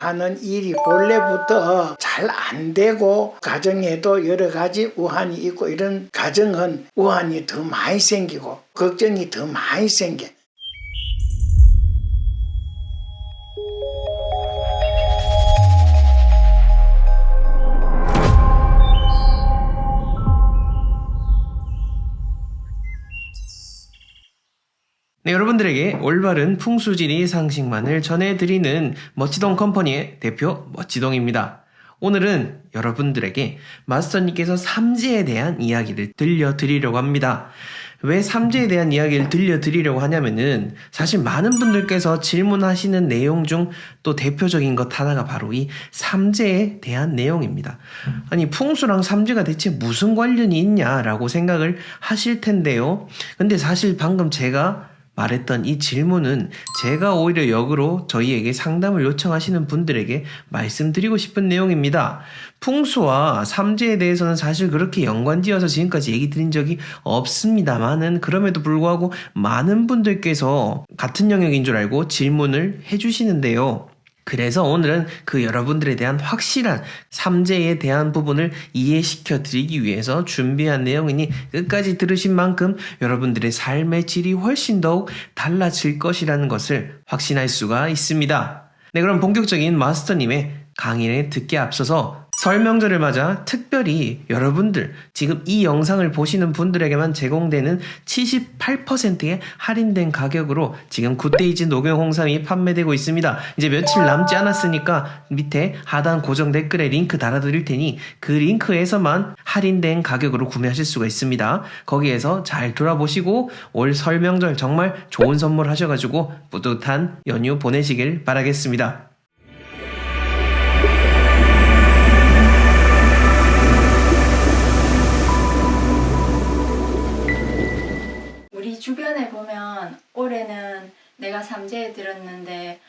하는 일이 본래부터 잘 안 되고 가정에도 여러 가지 우환이 있고 이런 가정은 우환이 더 많이 생기고 걱정이 더 많이 생겨. 네, 여러분들에게 올바른 풍수지리 상식만을 전해드리는 멋지동 컴퍼니의 대표 멋지동입니다. 오늘은 여러분들에게 마스터님께서 삼재에 대한 이야기를 들려드리려고 합니다. 왜 삼재에 대한 이야기를 들려드리려고 하냐면은 사실 많은 분들께서 질문하시는 내용 중 또 대표적인 것 하나가 바로 이 삼재에 대한 내용입니다. 아니, 풍수랑 삼재가 대체 무슨 관련이 있냐라고 생각을 하실 텐데요. 근데 사실 방금 제가 말했던 이 질문은 제가 오히려 역으로 저희에게 상담을 요청하시는 분들에게 말씀드리고 싶은 내용입니다. 풍수와 삼재에 대해서는 사실 그렇게 연관지어서 지금까지 얘기 드린 적이 없습니다만은 그럼에도 불구하고 많은 분들께서 같은 영역인 줄 알고 질문을 해주시는데요. 그래서 오늘은 그 여러분들에 대한 확실한 삼재에 대한 부분을 이해시켜 드리기 위해서 준비한 내용이니 끝까지 들으신 만큼 여러분들의 삶의 질이 훨씬 더욱 달라질 것이라는 것을 확신할 수가 있습니다. 네, 그럼 본격적인 마스터님의 강의를 듣기에 앞서서 설명절을 맞아 특별히 여러분들 지금 이 영상을 보시는 분들에게만 제공되는 78%의 할인된 가격으로 지금 굿데이즈 녹용 홍삼이 판매되고 있습니다. 이제 며칠 남지 않았으니까 밑에 하단 고정 댓글에 링크 달아드릴 테니 그 링크에서만 할인된 가격으로 구매하실 수가 있습니다. 거기에서 잘 돌아보시고 올 설명절 정말 좋은 선물 하셔가지고 뿌듯한 연휴 보내시길 바라겠습니다. 주변에 보면 올해는 내가 삼재에 들었는데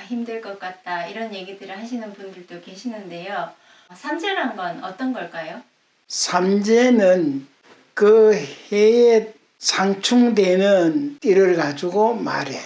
힘들 것 같다 이런 얘기들을 하시는 분들도 계시는데요. 삼재란 건 어떤 걸까요? 삼재는 그 해에 상충되는 띠를 가지고 말해.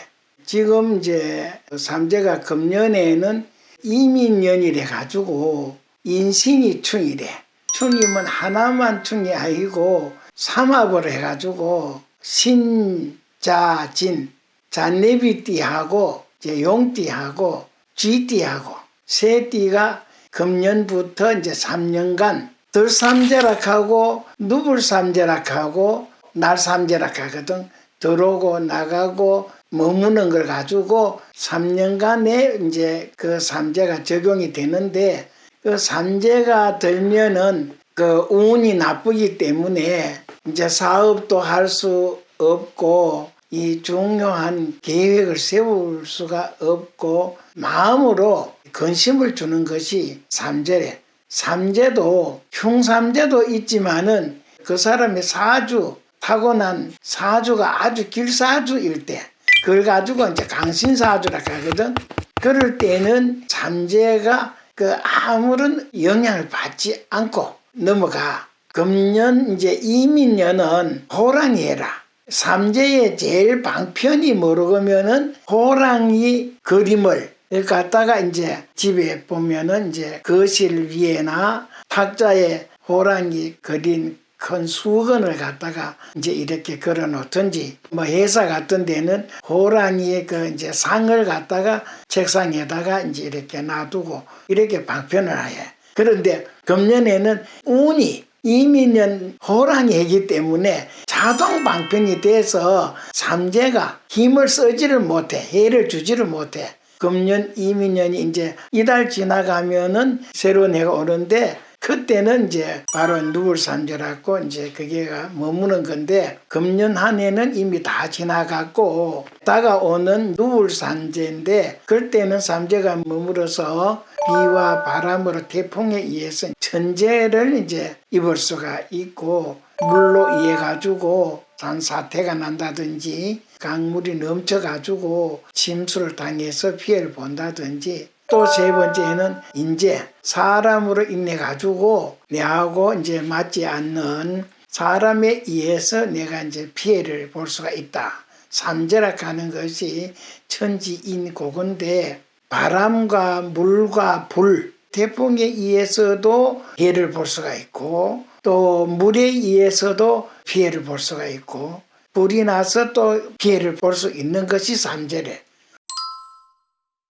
지금 이제 삼재가 금년에는 이민년이래 가지고 인신이 충이래. 충이면 하나만 충이 아니고 삼합을 해가지고 신자진, 잔내비띠하고 용띠하고 쥐띠하고 세 띠가 금년부터 이제 3년간 들삼재락하고 누불삼재락하고 날삼재락하거든. 들어오고 나가고 머무는 걸 가지고 3년간에 이제 그 삼재가 적용이 되는데 그 삼재가 들면은 그 운이 나쁘기 때문에 이제 사업도 할 수 없고 이 중요한 계획을 세울 수가 없고 마음으로 근심을 주는 것이 삼재래. 삼재도 흉삼재도 있지만은 그 사람의 사주 타고난 사주가 아주 길사주일 때 그걸 가지고 이제 강신사주라 하거든. 그럴 때는 삼재가 그 아무런 영향을 받지 않고 넘어가. 금년 이제 이민년은 호랑이 해라. 삼재의 제일 방편이 모르면은 호랑이 그림을 갖다가 이제 집에 보면은 이제 거실 위에나 탁자에 호랑이 그린 큰 수건을 갖다가 이제 이렇게 걸어 놓든지 뭐 회사 같은 데는 호랑이의 그 이제 상을 갖다가 책상에다가 이제 이렇게 놔두고 이렇게 방편을 해. 그런데 금년에는 운이 이민년 호랑이 해기 때문에 자동 방편이 돼서 삼재가 힘을 쓰지를 못해. 해를 주지를 못해. 금년 이민년이 이제 이달 지나가면은 새로운 해가 오는데 그때는 이제 바로 누불삼재라고 이제 그게가 머무는 건데 금년 한 해는 이미 다 지나갔고 다가오는 누불삼재인데 그때는 삼재가 머물어서 비와 바람으로 태풍에 의해서 천재를 이제 입을 수가 있고 물로 인해 가지고 산사태가 난다든지 강물이 넘쳐가지고 침수를 당해서 피해를 본다든지 또 세 번째는 이제 사람으로 인해 가지고 내하고 이제 맞지 않는 사람에 의해서 내가 이제 피해를 볼 수가 있다. 삼재라 하는 것이 천지인고건데 바람과 물과 불, 태풍에 의해서도 피해를 볼 수가 있고 또 물에 의해서도 피해를 볼 수가 있고 불이 나서 또 피해를 볼 수 있는 것이 삼재래.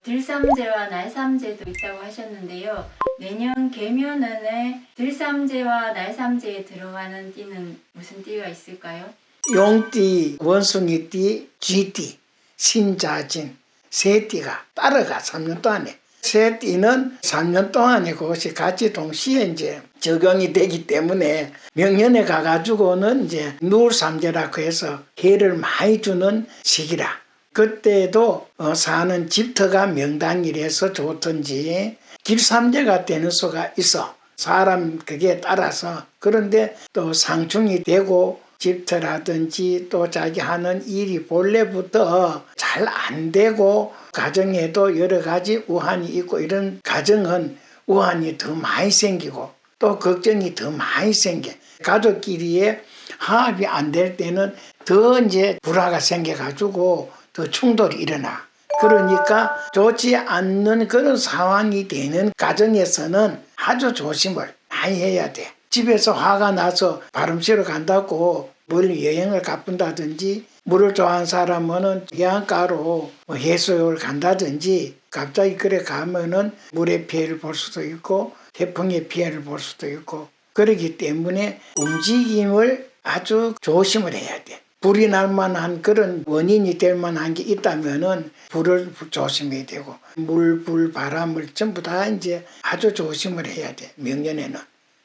들삼재와 날삼재도 있다고 하셨는데요. 내년 계묘년에 들삼재와 날삼재에 들어가는 띠는 무슨 띠가 있을까요? 용띠, 원숭이띠, 쥐띠, 신자진 세 띠가 따라가 3년 동안에. 세 띠는 3년 동안에 그것이 같이 동시에 이제 적용이 되기 때문에 명년에 가가지고는 이제 누울삼재라고 해서 해를 많이 주는 시기라. 그때도 사는 집터가 명당이라서 좋든지 길삼재가 되는 수가 있어. 사람 그게 따라서. 그런데 또 상충이 되고 집터라든지 또 자기 하는 일이 본래부터 잘 안 되고 가정에도 여러 가지 우환이 있고 이런 가정은 우환이 더 많이 생기고 또 걱정이 더 많이 생겨. 가족끼리의 화합이 안 될 때는 더 이제 불화가 생겨가지고 더 충돌이 일어나. 그러니까 좋지 않는 그런 상황이 되는 가정에서는 아주 조심을 많이 해야 돼. 집에서 화가 나서 바람 쐬러 간다고 멀리 여행을 가본다든지 물을 좋아하는 사람은 해안가로 해수욕을 간다든지 갑자기 그래 가면은 물의 피해를 볼 수도 있고 태풍의 피해를 볼 수도 있고 그렇기 때문에 움직임을 아주 조심을 해야 돼. 불이 날 만한 그런 원인이 될 만한 게 있다면은 불을 조심해야 되고 물, 불, 바람을 전부 다 이제 아주 조심을 해야 돼. 명년에는.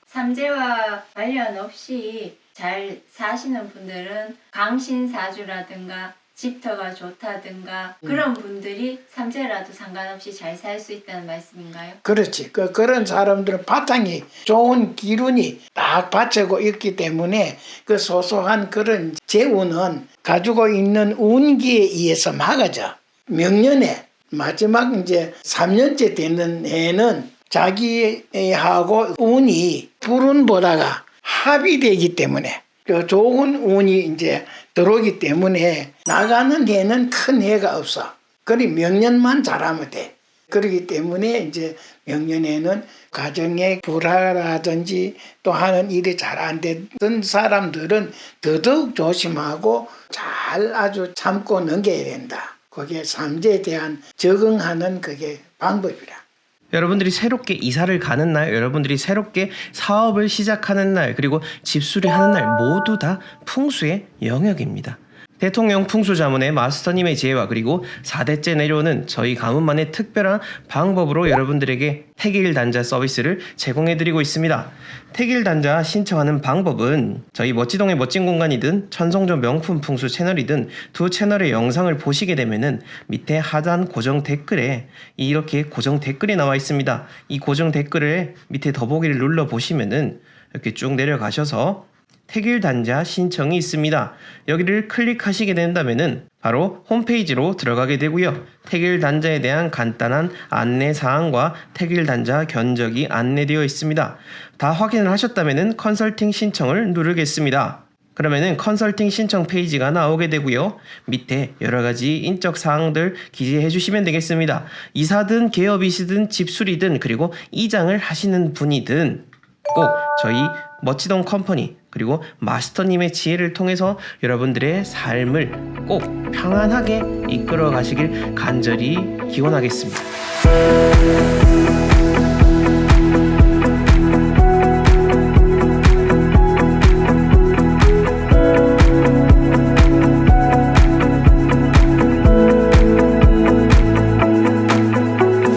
삼재와 관련 없이 잘 사시는 분들은 강신사주라든가 집터가 좋다든가 그런 분들이 삼재라도 상관없이 잘 살 수 있다는 말씀인가요? 그렇지. 그런 사람들은 바탕이 좋은 기운이 딱 받쳐고 있기 때문에 그 소소한 그런 재운은 가지고 있는 운기에 의해서 막아져. 명년에 마지막 이제 3년째 되는 해는 자기하고 운이 불운보다가 합이 되기 때문에 그 좋은 운이 이제 들어오기 때문에 나가는 해는 큰 해가 없어. 그리 명년만 잘하면 돼. 그렇기 때문에 이제 명년에는 가정의 불화라든지 또 하는 일이 잘 안 되던 사람들은 더더욱 조심하고 잘 아주 참고 넘겨야 된다. 그게 삼재에 대한 적응하는 그게 방법이라. 여러분들이 새롭게 이사를 가는 날, 여러분들이 새롭게 사업을 시작하는 날, 그리고 집수리하는 날 모두 다 풍수의 영역입니다. 대통령 풍수자문의 마스터님의 지혜와 그리고 4대째 내려오는 저희 가문만의 특별한 방법으로 여러분들에게 택일단자 서비스를 제공해드리고 있습니다. 택일단자 신청하는 방법은 저희 멋지동의 멋진 공간이든 천성조 명품 풍수 채널이든 두 채널의 영상을 보시게 되면은 밑에 하단 고정 댓글에 이렇게 고정 댓글이 나와 있습니다. 이 고정 댓글에 밑에 더보기를 눌러 보시면은 이렇게 쭉 내려가셔서 택일단자 신청이 있습니다. 여기를 클릭하시게 된다면은 바로 홈페이지로 들어가게 되고요. 택일단자에 대한 간단한 안내사항과 택일단자 견적이 안내되어 있습니다. 다 확인을 하셨다면은 컨설팅 신청을 누르겠습니다. 그러면은 컨설팅 신청 페이지가 나오게 되고요. 밑에 여러가지 인적 사항들 기재해 주시면 되겠습니다. 이사든 개업이시든 집수리든 그리고 이장을 하시는 분이든 꼭 저희 멋지동 컴퍼니 그리고 마스터님의 지혜를 통해서 여러분들의 삶을 꼭 평안하게 이끌어 가시길 간절히 기원하겠습니다.